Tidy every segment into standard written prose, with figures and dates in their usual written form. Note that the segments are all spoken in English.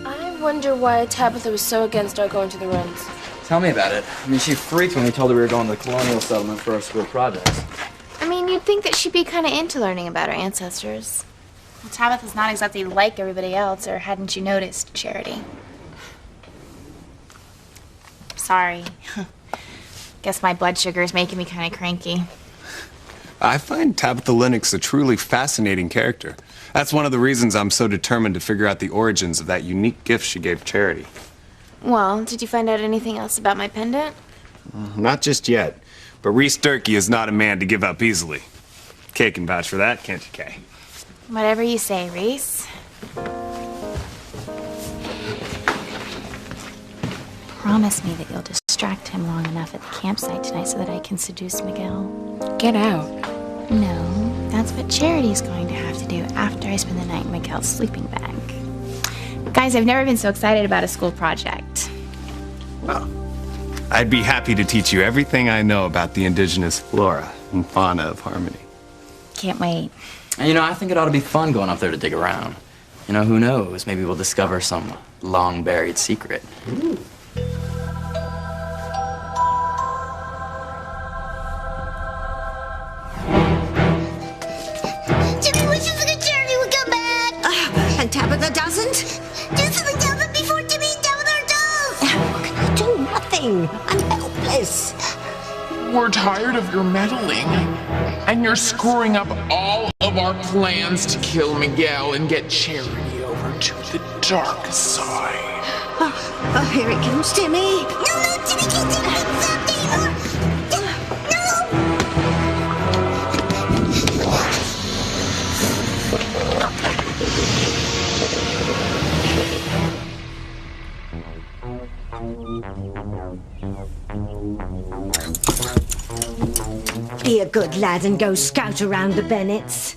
I wonder why Tabitha was so against our going to the ruins. Tell me about it. I mean, she freaked when we told her we were going to the colonial settlement for our school projects. I mean, you'd think that she'd be kind of into learning about our ancestors. Well, Tabitha's not exactly like everybody else, or hadn't you noticed, Charity? Sorry. Guess my blood sugar is making me kind of cranky. I find Tabitha Lennox a truly fascinating character. That's one of the reasons I'm so determined to figure out the origins of that unique gift she gave Charity. Well, did you find out anything else about my pendant? Not just yet, but Reese Durkee is not a man to give up easily. Kay can vouch for that, can't you, Kay? Whatever you say, Reese. Promise me that you'll distract him long enough at the campsite tonight so that I can seduce Miguel. Get out. No, that's what Charity's going to have to do after I spend the night in Miguel's sleeping bag. Guys, I've never been so excited about a school project. Well, I'd be happy to teach you everything I know about the indigenous flora and fauna of Harmony. Can't wait. And you know, I think it ought to be fun going up there to dig around. You know, who knows? Maybe we'll discover some long-buried secret. Ooh. Jimmy wishes that Charity would come back. And Tabitha doesn't? Do something, Tabitha, before Jimmy and Tabitha are done. What can I do? Nothing. I'm helpless. We're tired of your meddling, and you're screwing up all of our plans to kill Miguel and get Charity over to the dark side. Oh, here it comes, Timmy. No, Jimmy can't take it up anymore. Be a good lad and go scout around the Bennets.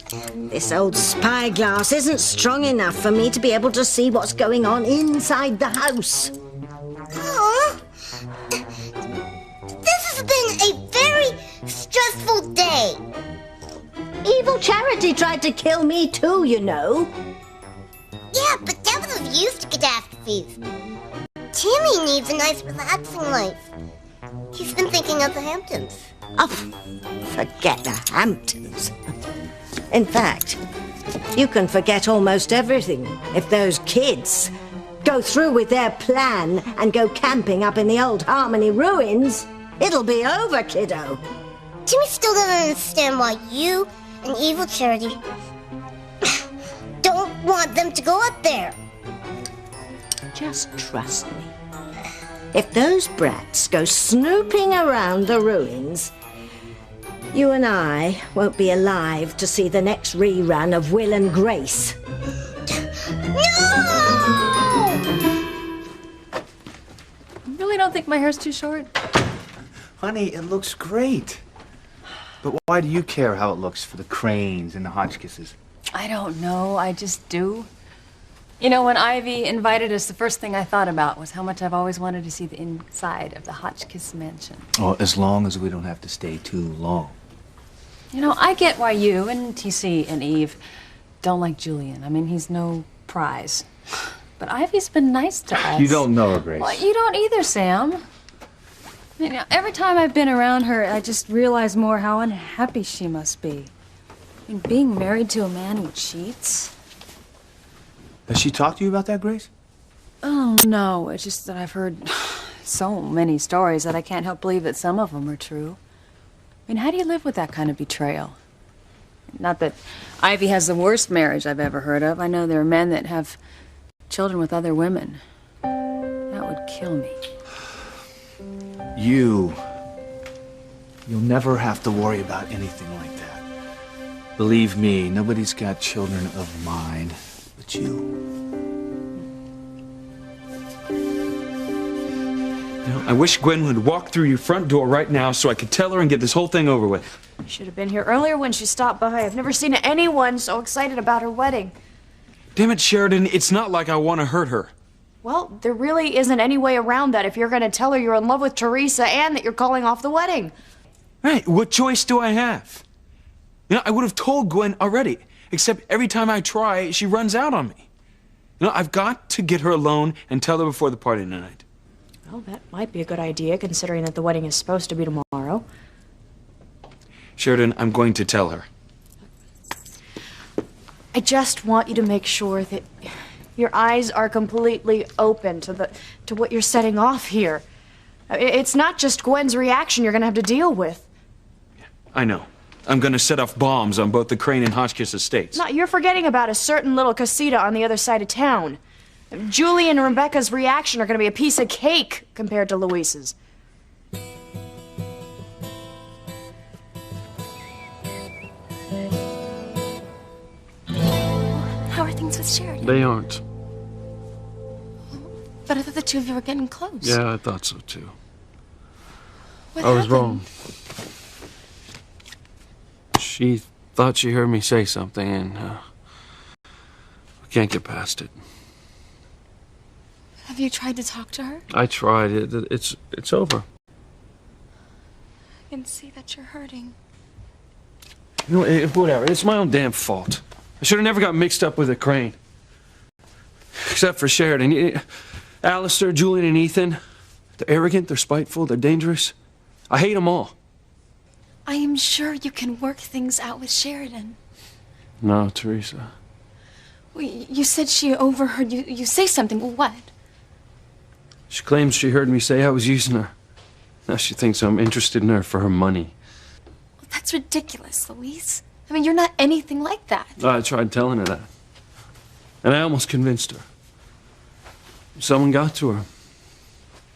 This old spyglass isn't strong enough for me to be able to see what's going on inside the house. Aww. This has been a very stressful day. Evil Charity tried to kill me too, you know. Yeah, but Tabitha's used to catastrophes. Timmy needs a nice, relaxing life. He's been thinking of the Hamptons. Oh, forget the Hamptons. In fact, you can forget almost everything if those kids go through with their plan and go camping up in the old Harmony ruins. It'll be over, kiddo. Timmy still doesn't understand why you and Evil Charity don't want them to go up there. Just trust me. If those brats go snooping around the ruins, you and I won't be alive to see the next rerun of Will and Grace. No! You really don't think my hair's too short? Honey, it looks great. But why do you care how it looks for the Cranes and the Hotchkisses? I don't know. I just do. You know, when Ivy invited us, the first thing I thought about was how much I've always wanted to see the inside of the Hotchkiss mansion. Oh, as long as we don't have to stay too long. You know, I get why you and TC and Eve don't like Julian. I mean, he's no prize. But Ivy's been nice to us. You don't know her, Grace. Well, you don't either, Sam. You know, every time I've been around her, I just realize more how unhappy she must be. I mean, being married to a man who cheats. Has she talked to you about that, Grace? Oh, no. It's just that I've heard so many stories that I can't help believe that some of them are true. I mean, how do you live with that kind of betrayal? Not that Ivy has the worst marriage I've ever heard of. I know there are men that have children with other women. That would kill me. You'll never have to worry about anything like that. Believe me, nobody's got children of mine but you. You know, I wish Gwen would walk through your front door right now so I could tell her and get this whole thing over with. You should have been here earlier when she stopped by. I've never seen anyone so excited about her wedding. Damn it, Sheridan, it's not like I want to hurt her. Well, there really isn't any way around that if you're going to tell her you're in love with Teresa and that you're calling off the wedding. Right, what choice do I have? You know, I would have told Gwen already, except every time I try, she runs out on me. You know, I've got to get her alone and tell her before the party tonight. Well, that might be a good idea, considering that the wedding is supposed to be tomorrow. Sheridan, I'm going to tell her. I just want you to make sure that your eyes are completely open to what you're setting off here. It's not just Gwen's reaction you're gonna have to deal with. I know. I'm going to set off bombs on both the Crane and Hotchkiss estates. No, you're forgetting about a certain little casita on the other side of town. Julie and Rebecca's reaction are gonna be a piece of cake compared to Luis's. How are things with Sheridan? They aren't. But I thought the two of you were getting close. Yeah, I thought so too. What I was happened? wrong. She thought she heard me say something, and we can't get past it. Have you tried to talk to her? I tried. It's over. I can see that you're hurting. You know, whatever. It's my own damn fault. I should have never got mixed up with a Crane. Except for Sheridan. Alistair, Julian, and Ethan. They're arrogant, they're spiteful, they're dangerous. I hate them all. I am sure you can work things out with Sheridan. No, Teresa. Well, you said she overheard you say something. Well, what? She claims she heard me say I was using her. Now she thinks I'm interested in her for her money. Well, that's ridiculous, Luis. I mean, you're not anything like that. I tried telling her that. And I almost convinced her. Someone got to her.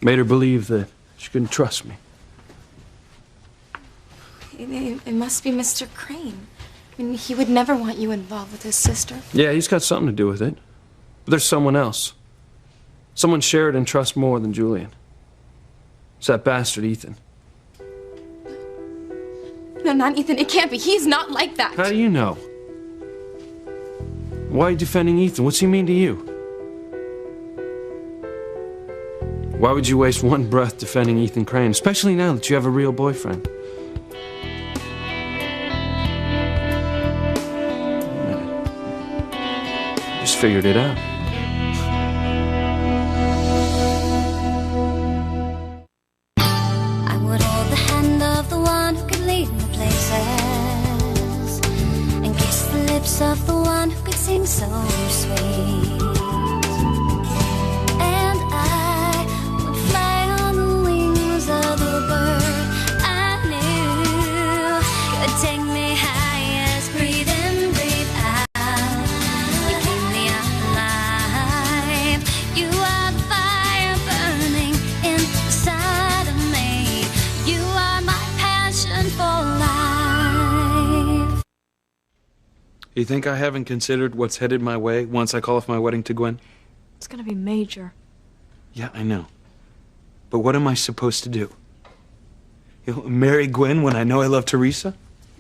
Made her believe that she couldn't trust me. It must be Mr. Crane. I mean, he would never want you involved with his sister. Yeah, he's got something to do with it. But there's someone else. Someone Sheridan trusts more than Julian. It's that bastard Ethan. No, not Ethan. It can't be. He's not like that. How do you know? Why are you defending Ethan? What's he mean to you? Why would you waste one breath defending Ethan Crane, especially now that you have a real boyfriend? Just figured it out. I would hold the hand of the one who could lead me places, and kiss the lips of the one who could sing so sweet. And I would fly on the wings of the bird I knew could take me highest. Breathe in, breathe out. You keep me alive. You are the fire burning inside of me. You are my passion for life. You think I haven't considered what's headed my way once I call off my wedding to Gwen? It's gonna be major. Yeah, I know. But what am I supposed to do? You know, marry Gwen when I know I love Teresa?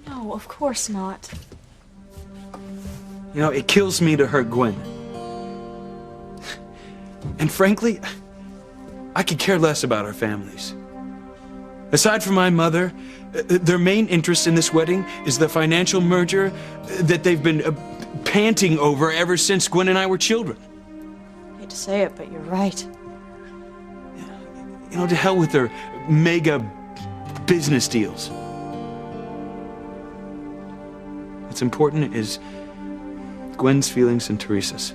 No, of course not. You know, it kills me to hurt Gwen. And frankly, I could care less about our families. Aside from my mother, their main interest in this wedding is the financial merger that they've been panting over ever since Gwen and I were children. Hate to say it, but you're right. You know, to hell with their mega business deals. What's important is Gwen's feelings and Teresa's.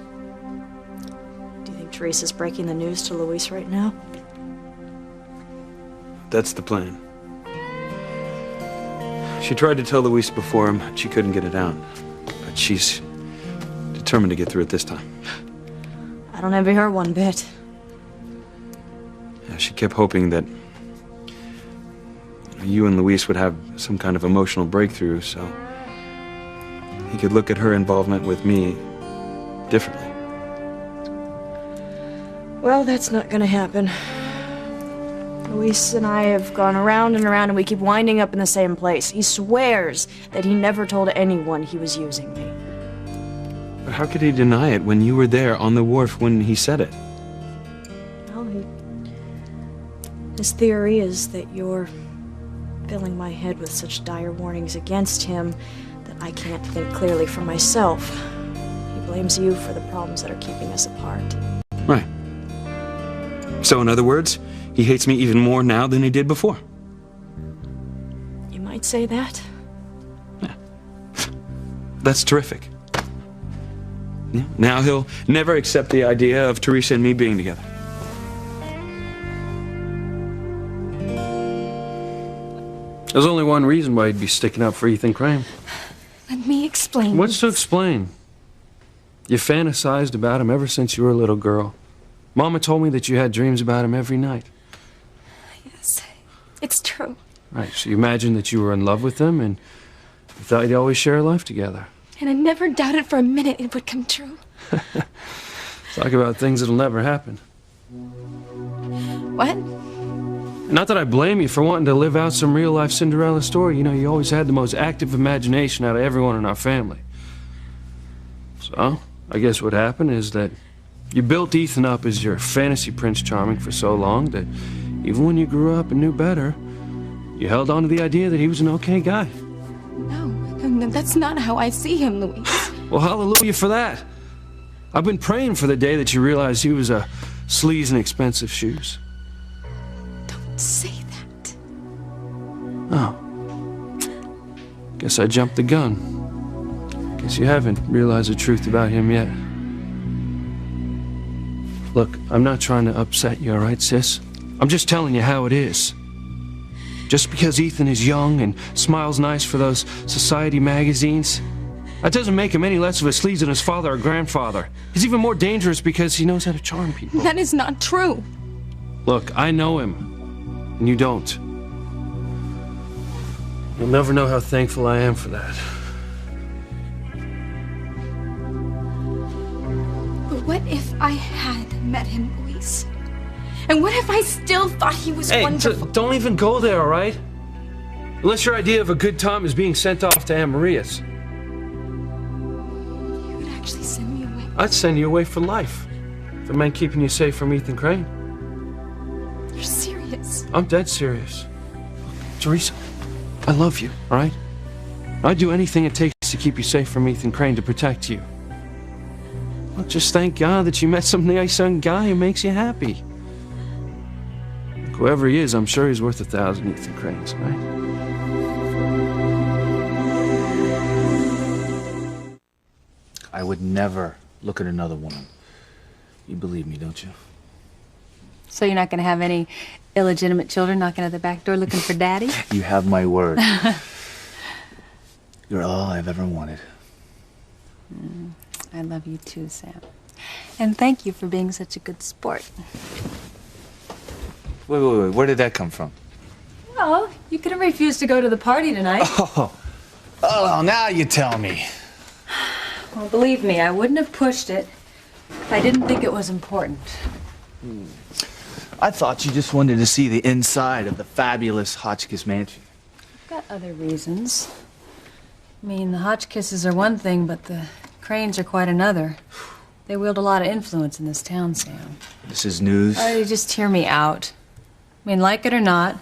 Do you think Teresa's breaking the news to Luis right now? That's the plan. She tried to tell Luis before him, she couldn't get it out. But she's determined to get through it this time. I don't envy her one bit. Yeah, she kept hoping that you and Luis would have some kind of emotional breakthrough, so he could look at her involvement with me differently. Well, that's not gonna happen. Luis and I have gone around and around, and we keep winding up in the same place. He swears that he never told anyone he was using me. But how could he deny it when you were there on the wharf when he said it? Well, his theory is that you're filling my head with such dire warnings against him that I can't think clearly for myself. He blames you for the problems that are keeping us apart. Right. So, in other words, he hates me even more now than he did before. You might say that. That's terrific. Yeah. Now he'll never accept the idea of Teresa and me being together. There's only one reason why he'd be sticking up for Ethan Crane. Let me explain. What's to explain? You fantasized about him ever since you were a little girl. Mama told me that you had dreams about him every night. Yes, it's true. Right, so you imagined that you were in love with him and you thought you'd always share a life together. And I never doubted for a minute it would come true. Talk about things that'll never happen. What? Not that I blame you for wanting to live out some real-life Cinderella story. You know, you always had the most active imagination out of everyone in our family. So, I guess what happened is that you built Ethan up as your fantasy Prince Charming for so long that even when you grew up and knew better, you held on to the idea that he was an okay guy. No, that's not how I see him, Luis. Well, hallelujah for that. I've been praying for the day that you realized he was a sleaze in expensive shoes. Don't say that. Oh. Guess I jumped the gun. Guess you haven't realized the truth about him yet. Look, I'm not trying to upset you, all right, sis? I'm just telling you how it is. Just because Ethan is young and smiles nice for those society magazines, that doesn't make him any less of a sleaze than his father or grandfather. He's even more dangerous because he knows how to charm people. That is not true. Look, I know him, and you don't. You'll never know how thankful I am for that. But what if I had met him, Luis? And what if I still thought he was wonderful? Don't even go there, all right? Unless your idea of a good time is being sent off to Aunt Maria's. You would actually send me away? I'd send you away for life. If it meant keeping you safe from Ethan Crane. You're serious? I'm dead serious. Teresa, I love you, all right? I'd do anything it takes to keep you safe from Ethan Crane, to protect you. Well, just thank God that you met some nice young guy who makes you happy. Whoever he is, I'm sure he's worth 1,000 Ethan Cranes, right? I would never look at another woman. You believe me, don't you? So you're not going to have any illegitimate children knocking at the back door looking for daddy? You have my word. You're all I've ever wanted. I love you too, Sam. And thank you for being such a good sport. Wait, where did that come from? Well, you could have refused to go to the party tonight. Oh, now you tell me. Well, believe me, I wouldn't have pushed it if I didn't think it was important. I thought you just wanted to see the inside of the fabulous Hotchkiss mansion. I've got other reasons. I mean, the Hotchkisses are one thing, but the Cranes are quite another. They wield a lot of influence in this town, Sam. This is news. Oh, just hear me out. I mean, like it or not,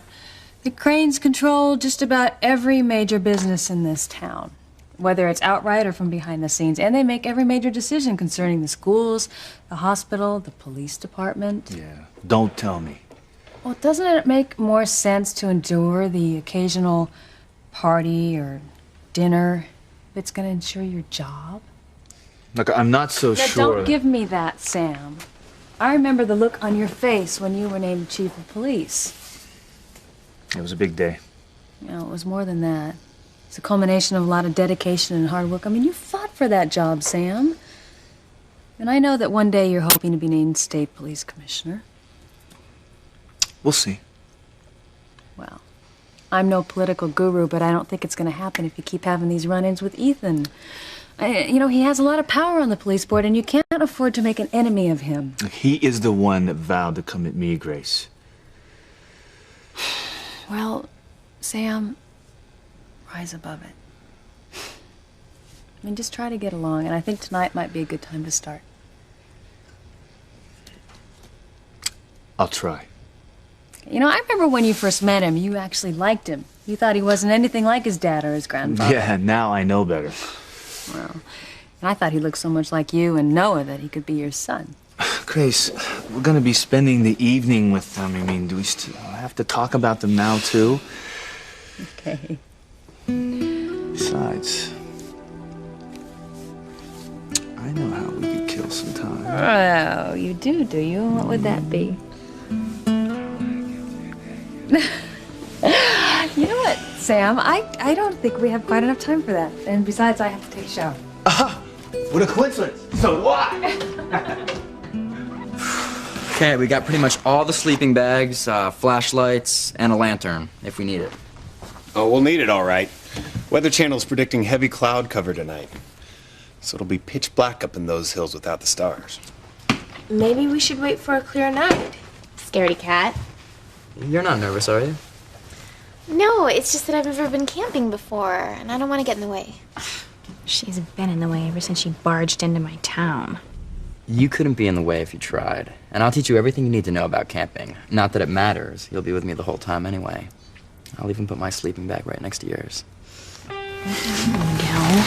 the Cranes control just about every major business in this town, whether it's outright or from behind the scenes, and they make every major decision concerning the schools, the hospital, the police department. Yeah, don't tell me. Well, doesn't it make more sense to endure the occasional party or dinner if it's going to ensure your job? Look, I'm not so Now, sure. don't give me that, Sam. I remember the look on your face when you were named chief of police. It was a big day. You know, it was more than that. It's a culmination of a lot of dedication and hard work. I mean, you fought for that job, Sam. And I know that one day you're hoping to be named state police commissioner. We'll see. Well, I'm no political guru, but I don't think it's going to happen if you keep having these run-ins with Ethan. You know, he has a lot of power on the police board, and you can't afford to make an enemy of him. He is the one that vowed to come at me, Grace. Well, Sam, rise above it. I mean, just try to get along, and I think tonight might be a good time to start. I'll try. You know, I remember when you first met him, you actually liked him. You thought he wasn't anything like his dad or his grandfather. Yeah, now I know better. Well, And I thought he looked so much like you and Noah that he could be your son. Grace, we're gonna be spending the evening with them. I mean, do we still have to talk about them now, too? Okay. Besides, I know how we could kill some time. Oh, you do you? What would that be? You know what, Sam? I don't think we have quite enough time for that. And besides, I have to take a shower. What a coincidence. So what? Okay, we got pretty much all the sleeping bags, flashlights, and a lantern, if we need it. Oh, we'll need it all right. Weather Channel's predicting heavy cloud cover tonight. So it'll be pitch black up in those hills without the stars. Maybe we should wait for a clear night. Scaredy cat. You're not nervous, are you? No, it's just that I've never been camping before, and I don't want to get in the way. She's been in the way ever since she barged into my town. You couldn't be in the way if you tried. And I'll teach you everything you need to know about camping. Not that it matters. You'll be with me the whole time anyway. I'll even put my sleeping bag right next to yours. Miguel.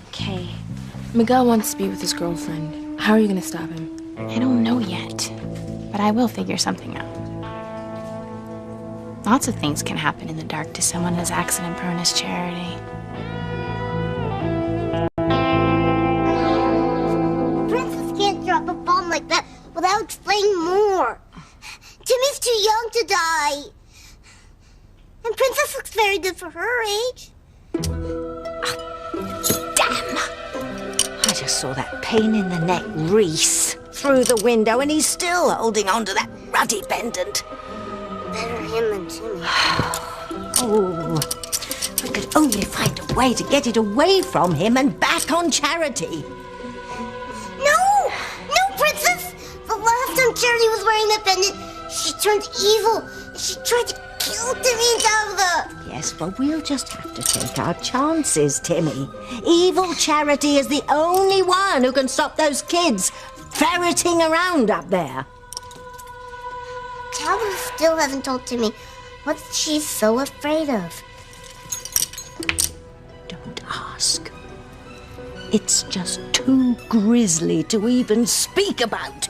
Okay. Miguel wants to be with his girlfriend. How are you gonna stop him? I don't know yet, but I will figure something out. Lots of things can happen in the dark to someone as accident-prone as Charity. Princess can't drop a bomb like that without explaining more. Timmy's too young to die. And Princess looks very good for her age. Damn! I just saw that pain in the neck Reese through the window, and he's still holding on to that ruddy pendant. Better him than Timmy. Oh, if I could only find a way to get it away from him and back on Charity. No! No, Princess! The last time Charity was wearing that pendant, she turned evil. She tried to kill Timmy and Tabitha. Yes, but we'll just have to take our chances, Timmy. Evil Charity is the only one who can stop those kids ferreting around up there. Tabitha still hasn't told Timmy what she's so afraid of. Don't ask. It's just too grisly to even speak about.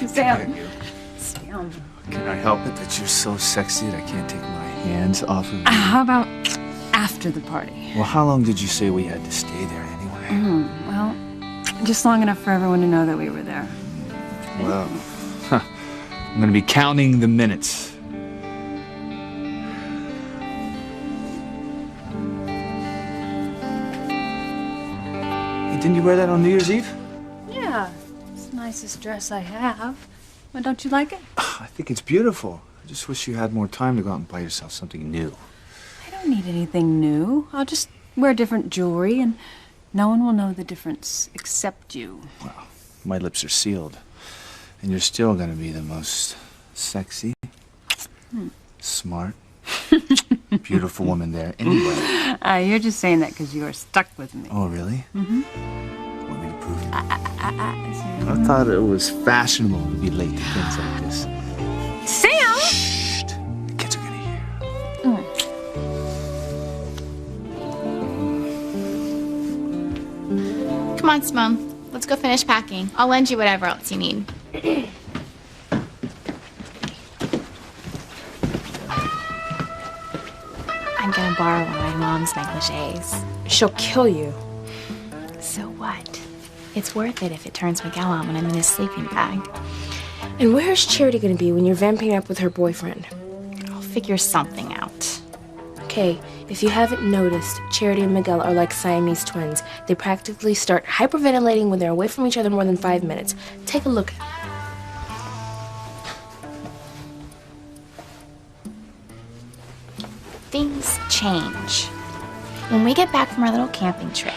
Sam. Can I help it that you're so sexy that I can't take my hands off of you? How about after the party? Well, how long did you say we had to stay there anyway? Well, just long enough for everyone to know that we were there. Well, I'm gonna be counting the minutes. Hey, didn't you wear that on New Year's Eve? Yeah, it's the nicest dress I have. Well, don't you like it? I think it's beautiful. I just wish you had more time to go out and buy yourself something new. I don't need anything new. I'll just wear different jewelry, and no one will know the difference except you. Well, my lips are sealed. And you're still gonna be the most sexy, smart, beautiful woman there anyway. You're just saying that because you are stuck with me. Oh, really? Mm-hmm. Want me to prove it? I thought it was fashionable to be late to things like this. Sam! Shh! The kids are gonna hear. Come on, Simone. Let's go finish packing. I'll lend you whatever else you need. I'm gonna borrow one of my mom's negligees. She'll kill you. So what? It's worth it if it turns Miguel on when I'm in his sleeping bag. And where's Charity gonna be when you're vamping up with her boyfriend? I'll figure something out. Okay, if you haven't noticed, Charity and Miguel are like Siamese twins. They practically start hyperventilating when they're away from each other more than 5 minutes. Take a look. Things change. When we get back from our little camping trip,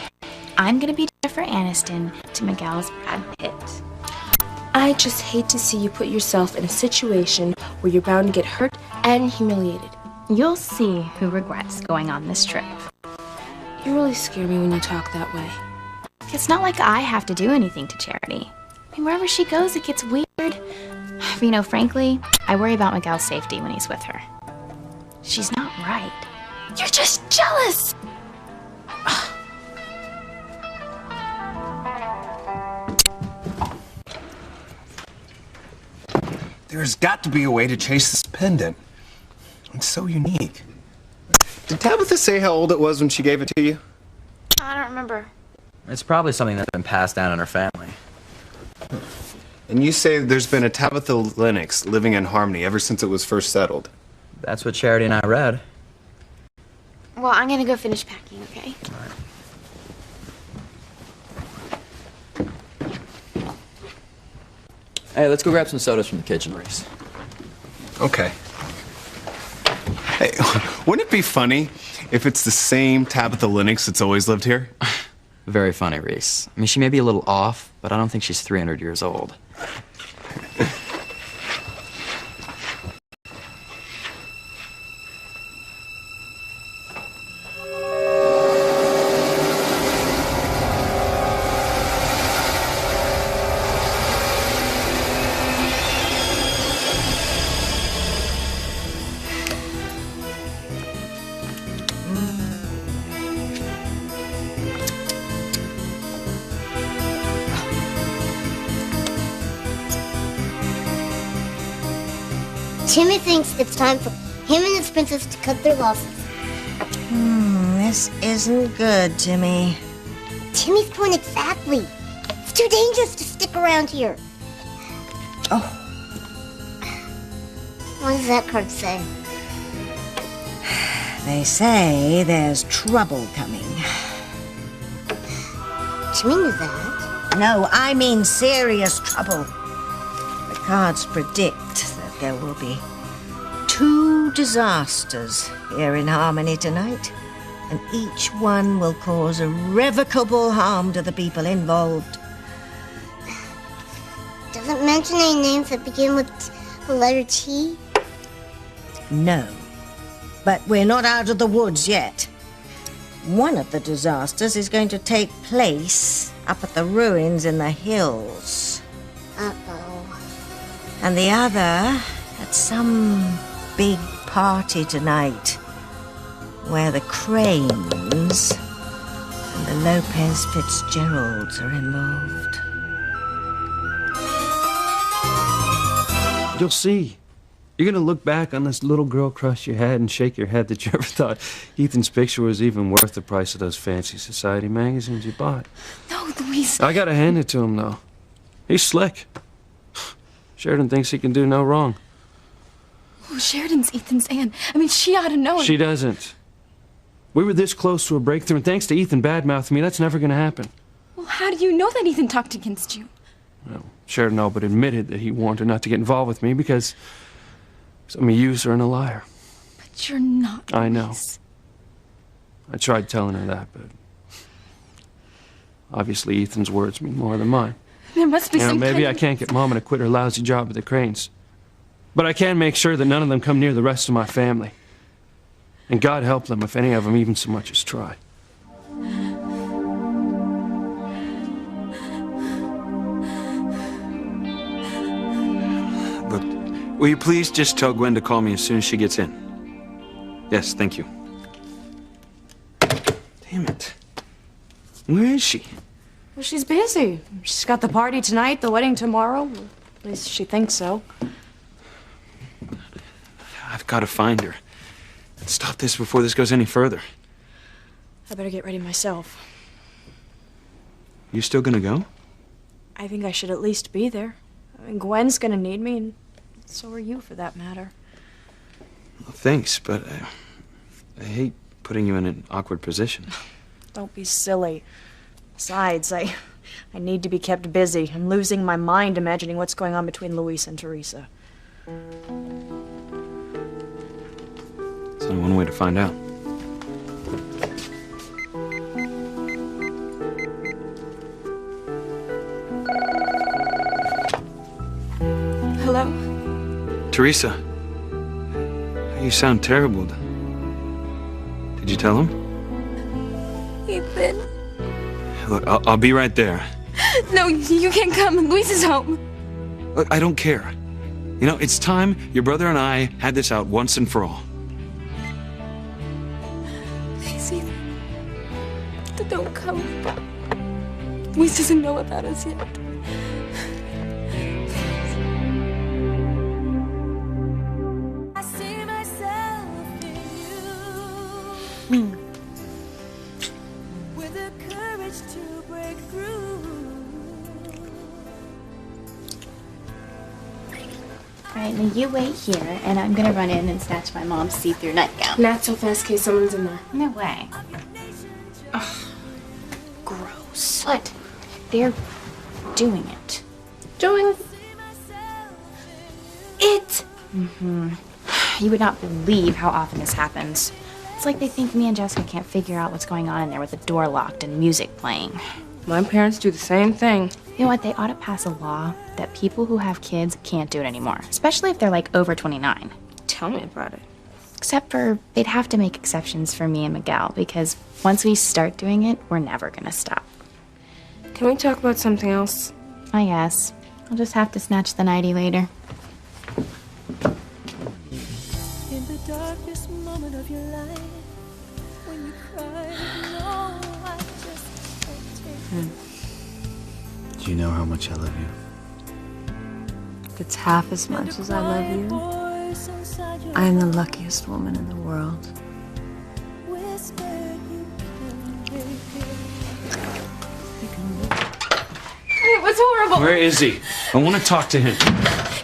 I'm gonna be Jennifer Aniston to Miguel's Brad Pitt. I just hate to see you put yourself in a situation where you're bound to get hurt and humiliated. You'll see who regrets going on this trip. You really scare me when you talk that way. It's not like I have to do anything to Charity. I mean, wherever she goes, it gets weird. But, you know, frankly, I worry about Miguel's safety when he's with her. She's not right. You're just jealous! There's got to be a way to chase this pendant. It's so unique. Did Tabitha say how old it was when she gave it to you? I don't remember. It's probably something that's been passed down in her family. And you say there's been a Tabitha Lennox living in Harmony ever since it was first settled? That's what Charity and I read. Well, I'm gonna go finish packing, okay? All right. Hey, let's go grab some sodas from the kitchen, Reese. Okay. Hey, wouldn't it be funny if it's the same Tabitha Lennox that's always lived here? Very funny, Reese. I mean, she may be a little off, but I don't think she's 300 years old. Timmy thinks it's time for him and his princess to cut their losses. This isn't good, Timmy. Timmy's point exactly. It's too dangerous to stick around here. Oh. What does that card say? They say there's trouble coming. Timmy knew that. No, I mean serious trouble. The cards predict that there will be 2 disasters here in Harmony tonight, and each one will cause irrevocable harm to the people involved. Doesn't mention any names that begin with the letter T? No, but we're not out of the woods yet. One of the disasters is going to take place up at the ruins in the hills. Uh-oh. And the other at some big party tonight where the Cranes and the Lopez Fitzgeralds are involved. You'll see. You're gonna look back on this little girl crush you had and shake your head that you ever thought Ethan's picture was even worth the price of those fancy society magazines you bought. No, Luis. I gotta hand it to him, though. He's slick. Sheridan thinks he can do no wrong. Oh, Sheridan's Ethan's aunt. I mean, she ought to know. She doesn't. We were this close to a breakthrough, and thanks to Ethan badmouthing me, that's never gonna happen. Well, how do you know that Ethan talked against you? Well, Sheridan all but admitted that he warned her not to get involved with me because I'm a user and a liar. But you're not. I know. Luis. I tried telling her that, but obviously Ethan's words mean more than mine. There must be some maybe kind I of... can't get Mama to quit her lousy job at the Cranes. But I can make sure that none of them come near the rest of my family. And God help them if any of them even so much as try. Look, will you please just tell Gwen to call me as soon as she gets in? Yes, thank you. Damn it. Where is she? Well, she's busy. She's got the party tonight, the wedding tomorrow. At least she thinks so. I've got to find her. Stop this before this goes any further. I better get ready myself. You still gonna go? I think I should at least be there. I mean, Gwen's gonna need me, and so are you, for that matter. Well, thanks, but I hate putting you in an awkward position. Don't be silly. Besides, I need to be kept busy. I'm losing my mind imagining what's going on between Luis and Teresa. There's only one way to find out. Hello? Teresa, you sound terrible. Did you tell him? Look, I'll be right there. No, you can't come. Luis is home. Look, I don't care. You know, it's time your brother and I had this out once and for all. Please, Ethan. Don't come. Luis doesn't know about us yet. I see myself in you with the courage to break through. Alright, now you wait here, and I'm gonna run in and snatch my mom's see-through nightgown. Not so fast, case someone's in there. No way. Ugh. Gross. What? They're doing it. Doing it? Mm-hmm. You would not believe how often this happens. It's like they think me and Jessica can't figure out what's going on in there with the door locked and music playing. My parents do the same thing. You know what? They ought to pass a law that people who have kids can't do it anymore, especially if they're like over 29. Tell me about it. Except for they'd have to make exceptions for me and Miguel, because once we start doing it, we're never gonna stop. Can we talk about something else? I guess. I'll just have to snatch the nightie later. In the darkest moment of your life, when you cry, no, I just can't take it. Do you know how much I love you? If it's half as much as I love you, I am the luckiest woman in the world. It was horrible. Where is he? I want to talk to him.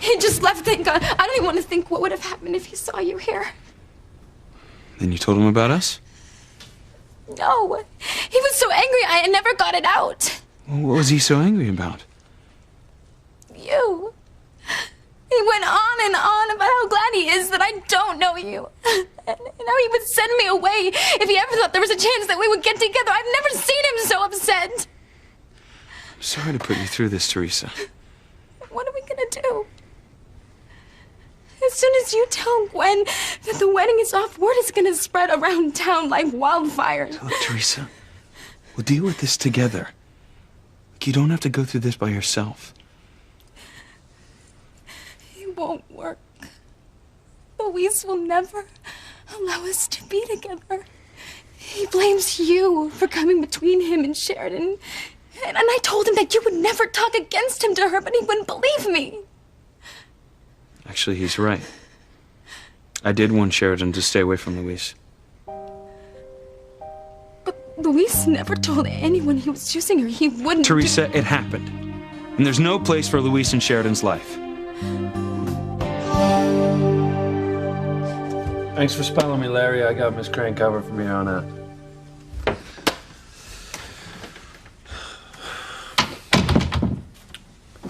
He just left, thank God. I don't even want to think what would have happened if he saw you here. Then you told him about us? No. He was so angry I never got it out. What was he so angry about? You. He went on and on about how glad he is that I don't know you. And how he would send me away if he ever thought there was a chance that we would get together. I've never seen him so upset. I'm sorry to put you through this, Teresa. What are we gonna do? As soon as you tell Gwen that the wedding is off, word is gonna spread around town like wildfire. Look, Teresa, we'll deal with this together. Look, you don't have to go through this by yourself. It won't work. Luis will never allow us to be together. He blames you for coming between him and Sheridan. And I told him that you would never talk against him to her, but he wouldn't believe me. Actually, he's right. I did want Sheridan to stay away from Luis. But Luis never told anyone he was using her. He wouldn't. Teresa, it happened. And there's no place for Luis in Sheridan's life. Thanks for spelling me, Larry. I got Miss Crane covered from here on out.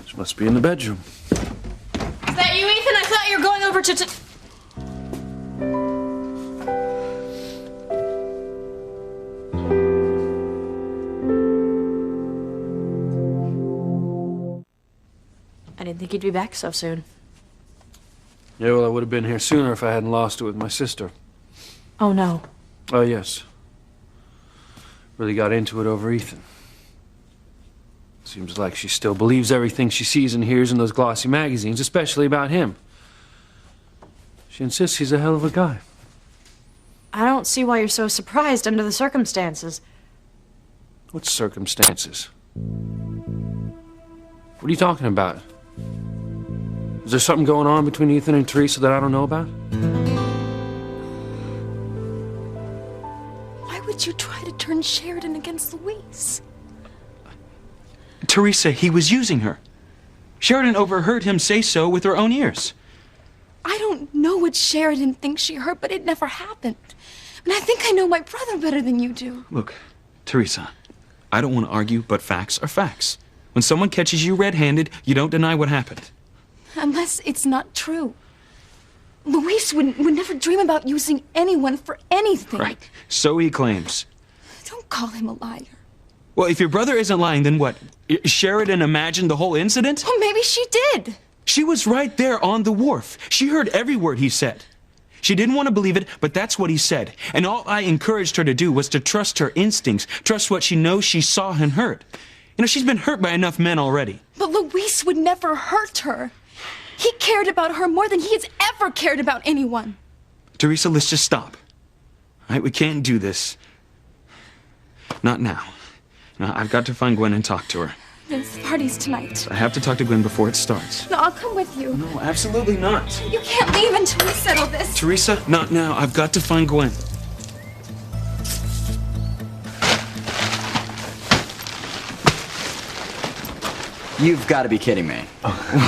She must be in the bedroom. Is that you, Ethan? I thought you were going over to... I didn't think you'd be back so soon. Yeah, well, I would have been here sooner if I hadn't lost it with my sister. Oh, no. Oh, yes. Really got into it over Ethan. Seems like she still believes everything she sees and hears in those glossy magazines, especially about him. She insists he's a hell of a guy. I don't see why you're so surprised under the circumstances. What circumstances? What are you talking about? Is there something going on between Ethan and Teresa that I don't know about? Why would you try to turn Sheridan against Luis? Teresa, he was using her. Sheridan overheard him say so with her own ears. I don't know what Sheridan thinks she heard, but it never happened. And I think I know my brother better than you do. Look, Teresa, I don't want to argue, but facts are facts. When someone catches you red-handed, you don't deny what happened. Unless it's not true. Luis would never dream about using anyone for anything. Right. So he claims. Don't call him a liar. Well, if your brother isn't lying, then what? Sheridan imagined the whole incident? Well, maybe she did. She was right there on the wharf. She heard every word he said. She didn't want to believe it, but that's what he said. And all I encouraged her to do was to trust her instincts, trust what she knows she saw and heard. You know, she's been hurt by enough men already. But Luis would never hurt her. He cared about her more than he has ever cared about anyone. Teresa, let's just stop. All right, we can't do this. Not now. No, I've got to find Gwen and talk to her. This party's tonight. I have to talk to Gwen before it starts. No, I'll come with you. No, absolutely not. You can't leave until we settle this. Teresa, not now. I've got to find Gwen. You've got to be kidding me.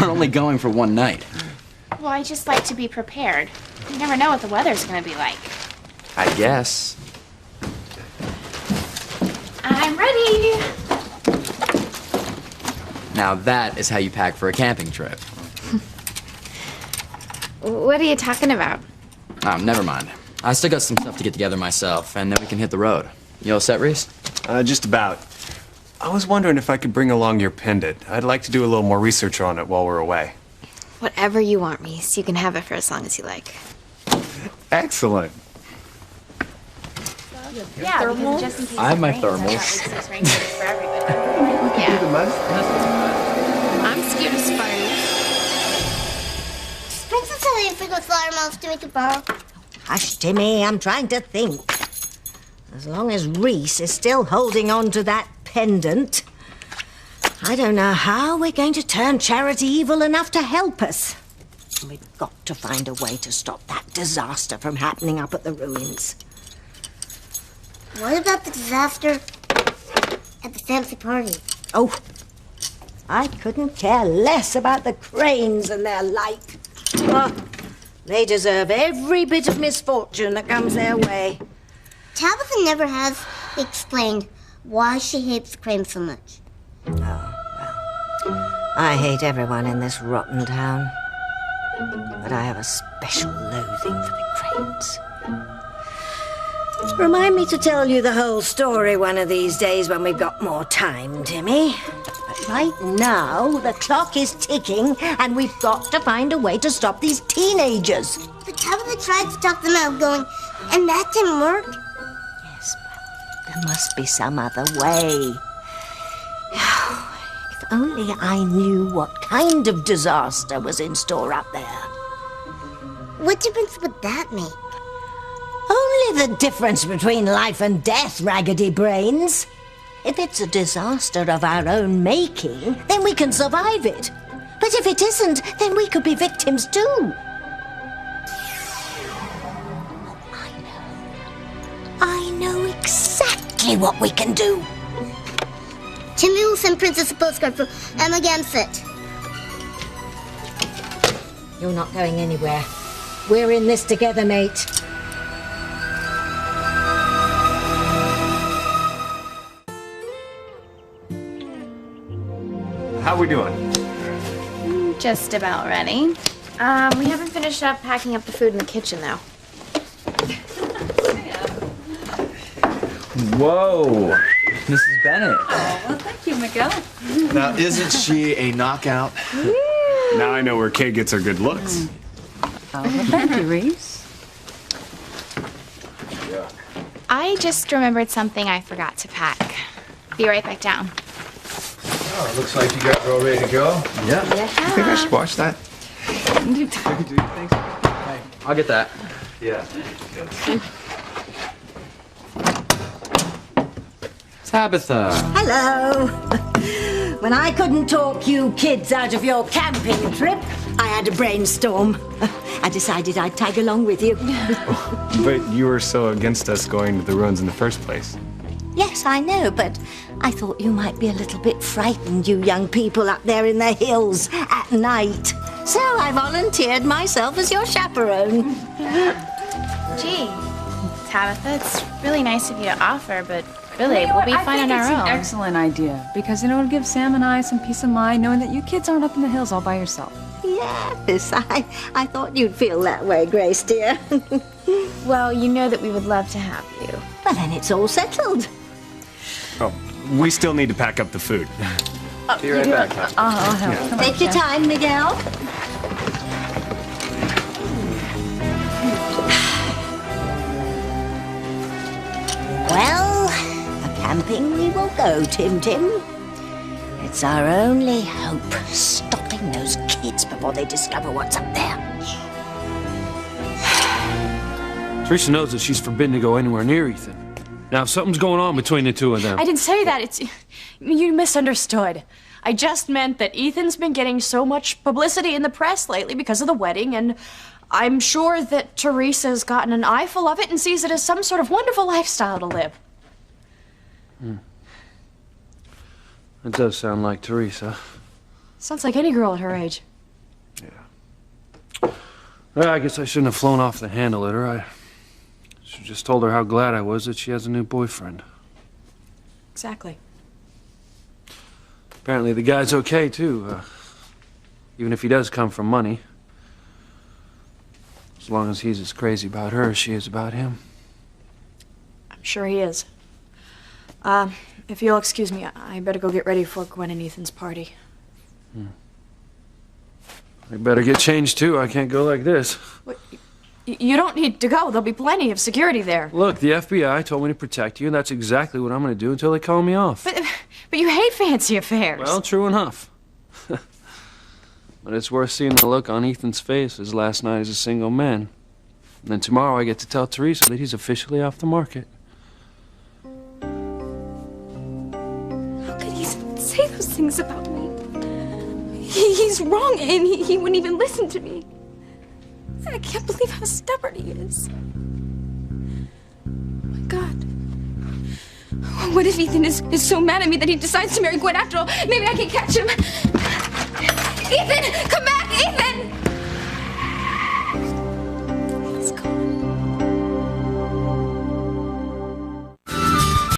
We're only going for one night. Well, I just like to be prepared. You never know what the weather's gonna be like. I guess. I'm ready. Now that is how you pack for a camping trip. What are you talking about? Oh, never mind. I still got some stuff to get together myself, and then we can hit the road. You all set, Reese? Just about. I was wondering if I could bring along your pendant. I'd like to do a little more research on it while we're away. Whatever you want, Reese. You can have it for as long as you like. Excellent. Yeah, because just in case I have it my rains, thermals. I thought Lisa's raincoat for everybody. I'm scared of spiders. Princess tell you if we go flower mouse to make a borrow? Hush, Timmy, I'm trying to think. As long as Reese is still holding on to that pendant, I don't know how we're going to turn Charity evil enough to help us. We've got to find a way to stop that disaster from happening up at the ruins. What about the disaster at the fancy party? Oh, I couldn't care less about the cranes and their like. Oh, they deserve every bit of misfortune that comes their way. Tabitha never has explained why she hates the cranes so much. I hate everyone in this rotten town, but I have a special loathing for the cranes. Remind me to tell you the whole story one of these days when we've got more time, Timmy. But right now, the clock is ticking, and we've got to find a way to stop these teenagers. But Tabitha tried to talk them out going, and that didn't work. Yes, well, there must be some other way. If only I knew what kind of disaster was in store up there. What difference would that make? Only the difference between life and death, Raggedy Brains. If it's a disaster of our own making, then we can survive it. But if it isn't, then we could be victims too. I know exactly what we can do. Timmy will send Princess a postcard for Emma Gamset. You're not going anywhere. We're in this together, mate. How we doing? Just about ready. We haven't finished up packing up the food in the kitchen, though. Whoa, Mrs. Bennett. Oh, well, thank you, Miguel. Now, isn't she a knockout? Now I know where Kay gets her good looks. Oh, well, thank you, Reese. I just remembered something I forgot to pack. Be right back down. Oh, it looks like you got all ready to go. Yeah. Yeah. I think I should watch that. I'll get that. Yeah. Tabitha. Hello. When I couldn't talk you kids out of your camping trip, I had a brainstorm. I decided I'd tag along with you. But you were so against us going to the ruins in the first place. Yes, I know, but I thought you might be a little bit frightened, you young people up there in the hills at night. So I volunteered myself as your chaperone. Gee, Tabitha, it's really nice of you to offer, but really, we'll be fine on our I think it's own. an excellent idea because, you know, it'll give Sam and I some peace of mind knowing that you kids aren't up in the hills all by yourself. Yes, I thought you'd feel that way, Grace, dear. Well, you know that we would love to have you. Well, then it's all settled. Oh, we still need to pack up the food. Be right back. I'll help. Yeah. Come on, Take your Sam. time, Miguel. Well, camping we will go, Tim Tim. It's our only hope, stopping those kids before they discover what's up there. Teresa knows that she's forbidden to go anywhere near Ethan. Now, if something's going on between the two of them... I didn't say that. You misunderstood. I just meant that Ethan's been getting so much publicity in the press lately because of the wedding, and I'm sure that Teresa's gotten an eyeful of it and sees it as some sort of wonderful lifestyle to live. It does sound like Teresa. Sounds like any girl at her age. Well, I guess I shouldn't have flown off the handle at her. I should have just told her how glad I was that she has a new boyfriend. Exactly. Apparently the guy's okay, too. Even if he does come from money. As long as he's as crazy about her as she is about him. I'm sure he is. If you'll excuse me, I better go get ready for Gwen and Ethan's party. I better get changed, too. I can't go like this. What? You don't need to go. There'll be plenty of security there. Look, the FBI told me to protect you, and that's exactly what I'm going to do until they call me off. But you hate fancy affairs. Well, true enough. But it's worth seeing the look on Ethan's face his last night as a single man. And then tomorrow I get to tell Teresa that he's officially off the market. How could he say those things about me? He's wrong, and he wouldn't even listen to me. I can't believe how stubborn he is. Oh my God. What if Ethan is so mad at me that he decides to marry Gwen after all? Maybe I can catch him. Ethan, come back!